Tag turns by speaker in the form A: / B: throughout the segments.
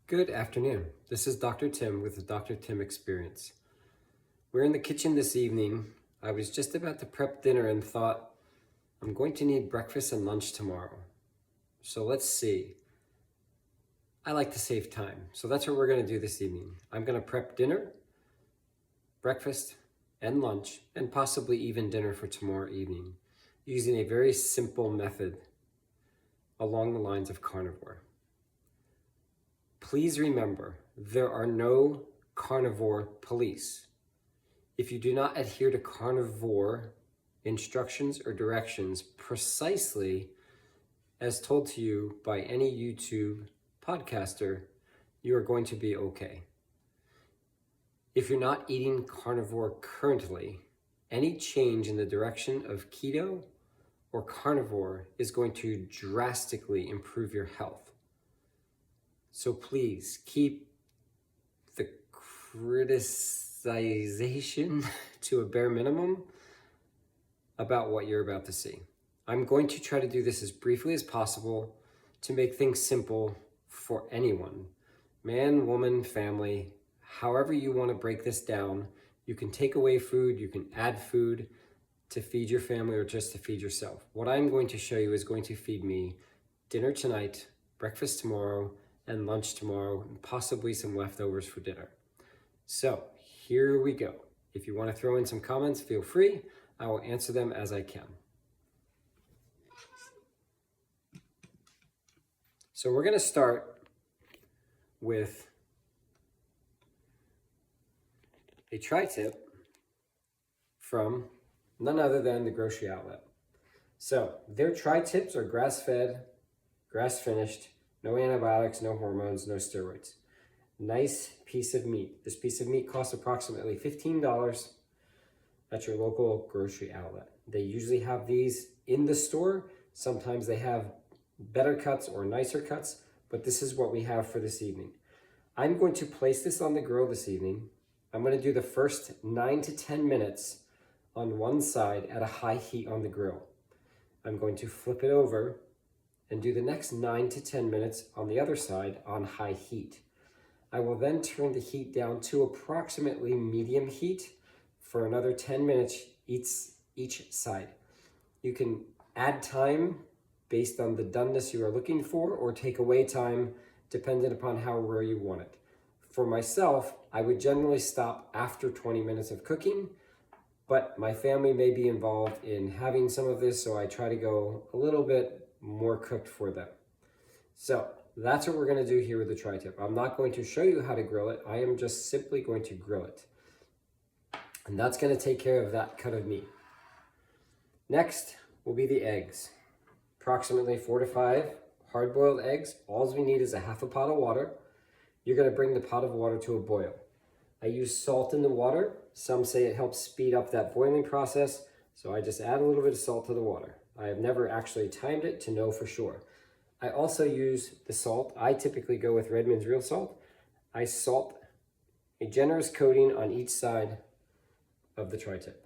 A: Good afternoon. This is Dr. Tim with the Dr. Tim Experience. We're in the kitchen this evening. I was just about to prep dinner and thought, I'm going to need breakfast and lunch tomorrow. So let's see. I like to save time. So that's what we're going to do this evening. I'm going to prep dinner, breakfast, and lunch, and possibly even dinner for tomorrow evening, using a very simple method along the lines of carnivore. Please remember, there are no carnivore police. If you do not adhere to carnivore instructions or directions precisely as told to you by any YouTube podcaster, you are going to be okay. If you're not eating carnivore currently, any change in the direction of keto or carnivore is going to drastically improve your health. So please keep the criticization to a bare minimum about what you're about to see. I'm going to try to do this as briefly as possible to make things simple for anyone, man, woman, family, however you want to break this down. You can take away food, you can add food to feed your family or just to feed yourself. What I'm going to show you is going to feed me dinner tonight, breakfast tomorrow, and lunch tomorrow, and possibly some leftovers for dinner. So here we go. If you want to throw in some comments, feel free. I will answer them as I can. So we're going to start with a tri-tip from none other than the grocery outlet. So their tri-tips are grass-fed, grass-finished, no antibiotics, no hormones, no steroids. Nice piece of meat. This piece of meat costs approximately $15 at your local grocery outlet. They usually have these in the store. Sometimes they have better cuts or nicer cuts, but this is what we have for this evening. I'm going to place this on the grill this evening. I'm going to do the first 9 to 10 minutes on one side at a high heat on the grill. I'm going to flip it over and do the next 9 to 10 minutes on the other side on high heat. I will then turn the heat down to approximately medium heat for another 10 minutes each side. You can add time based on the doneness you are looking for or take away time depending upon how rare you want it. For myself, I would generally stop after 20 minutes of cooking, but my family may be involved in having some of this, so I try to go a little bit more cooked for them. So that's what we're going to do here with the tri-tip. I'm not going to show you how to grill it. I am just simply going to grill it. And that's going to take care of that cut of meat. Next will be the eggs. Approximately 4 to 5 hard-boiled eggs. All we need is a half a pot of water. You're going to bring the pot of water to a boil. I use salt in the water. Some say it helps speed up that boiling process, so I just add a little bit of salt to the water. I have never actually timed it to know for sure. I also use the salt. I typically go with Redmond's real salt. I salt a generous coating on each side of the tri-tip.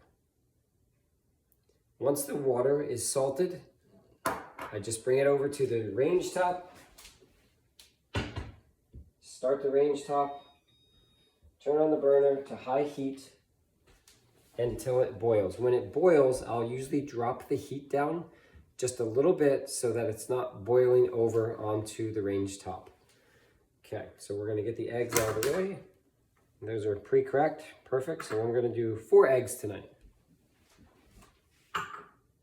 A: Once the water is salted, I just bring it over to the range top. Start the range top. Turn on the burner to high heat until it boils. When it boils, I'll usually drop the heat down just a little bit so that it's not boiling over onto the range top. Okay, so we're gonna get the eggs out of the way. Those are pre-cracked, perfect. So I'm gonna do 4 eggs tonight.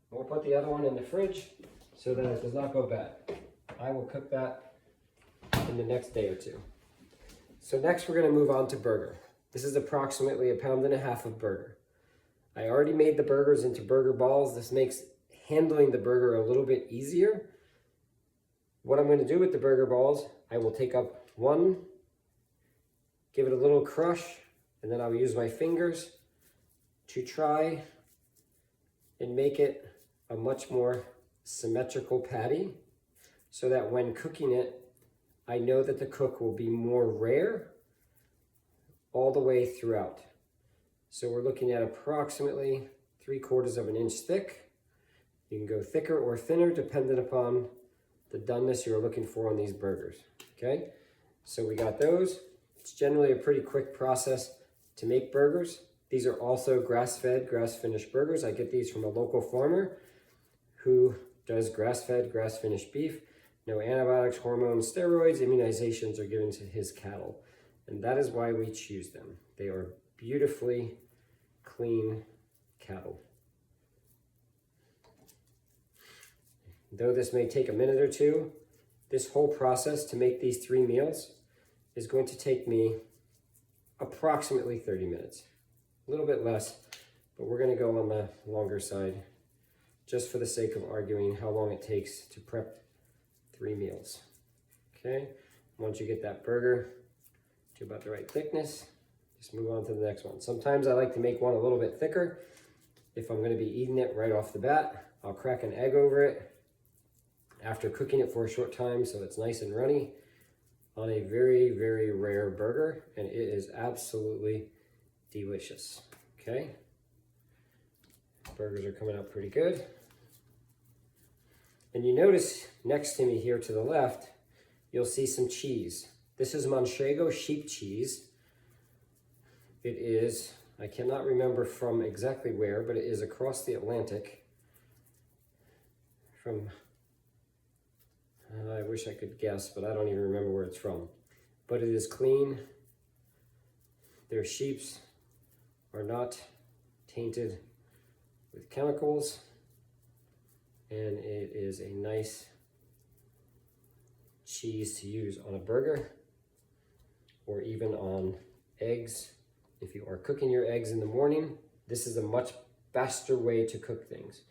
A: We'll put the other one in the fridge so that it does not go bad. I will cook that in the next day or two. So next we're gonna move on to burger. This is approximately 1.5 pounds of burger. I already made the burgers into burger balls. This makes handling the burger a little bit easier. What I'm going to do with the burger balls, I will take up one, give it a little crush, and then I'll use my fingers to try and make it a much more symmetrical patty so that when cooking it, I know that the cook will be more rare all the way throughout. So we're looking at approximately 3/4 of an inch thick. You can go thicker or thinner depending upon the doneness you're looking for on these burgers, okay? So we got those. It's generally a pretty quick process to make burgers. These are also grass-fed, grass-finished burgers. I get these from a local farmer who does grass-fed, grass-finished beef. No antibiotics, hormones, steroids, immunizations are given to his cattle. And that is why we choose them. They are beautifully clean cattle. Though this may take a minute or two, this whole process to make these 3 meals is going to take me approximately 30 minutes. A little bit less, but we're going to go on the longer side just for the sake of arguing how long it takes to prep 3 meals. Okay, once you get that burger to about the right thickness, just move on to the next one. Sometimes I like to make one a little bit thicker. If I'm going to be eating it right off the bat, I'll crack an egg over it after cooking it for a short time so it's nice and runny on a very, very rare burger, and it is absolutely delicious. Okay, burgers are coming out pretty good. And you notice next to me here to the left, you'll see some cheese. This is Manchego sheep cheese. It is, I cannot remember from exactly where, but it is across the Atlantic from, I wish I could guess, but I don't even remember where it's from. But it is clean. Their sheeps are not tainted with chemicals. And it is a nice cheese to use on a burger or even on eggs. If you are cooking your eggs in the morning, this is a much faster way to cook things.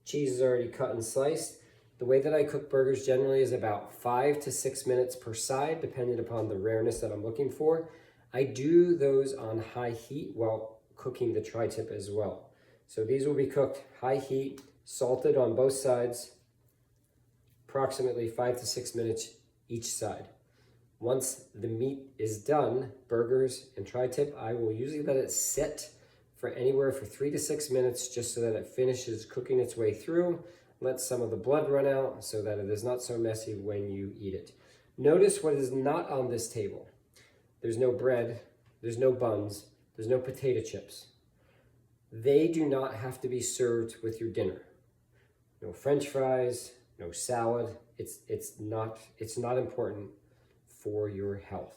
A: Cheese is already cut and sliced. The way that I cook burgers generally is about 5 to 6 minutes per side, depending upon the rareness that I'm looking for. I do those on high heat while cooking the tri-tip as well. So these will be cooked high heat, salted on both sides, approximately 5 to 6 minutes each side. Once the meat is done, burgers and tri-tip, I will usually let it sit for anywhere for 3 to 6 minutes just so that it finishes cooking its way through. Let some of the blood run out so that it is not so messy when you eat it. Notice what is not on this table. There's no bread, there's no buns, there's no potato chips. They do not have to be served with your dinner. No French fries, no salad. It's not important for your health.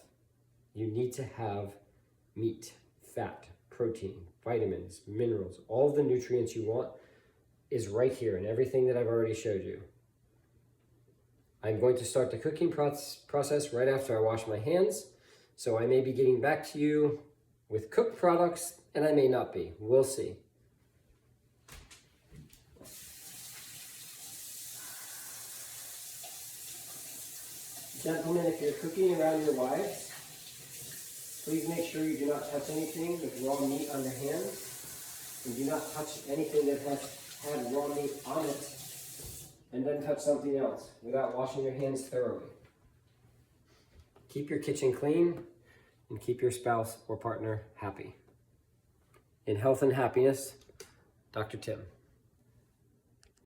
A: You need to have meat, fat, protein, vitamins, minerals, all of the nutrients you want is right here in everything that I've already showed you. I'm going to start the cooking process right after I wash my hands, so I may be getting back to you with cooked products, and I may not be. We'll see. Gentlemen, if you're cooking around your wives, please make sure you do not touch anything with raw meat on your hands, and do not touch anything that has had raw meat on it, and then touch something else without washing your hands thoroughly. Keep your kitchen clean and keep your spouse or partner happy. In health and happiness, Dr. Tim.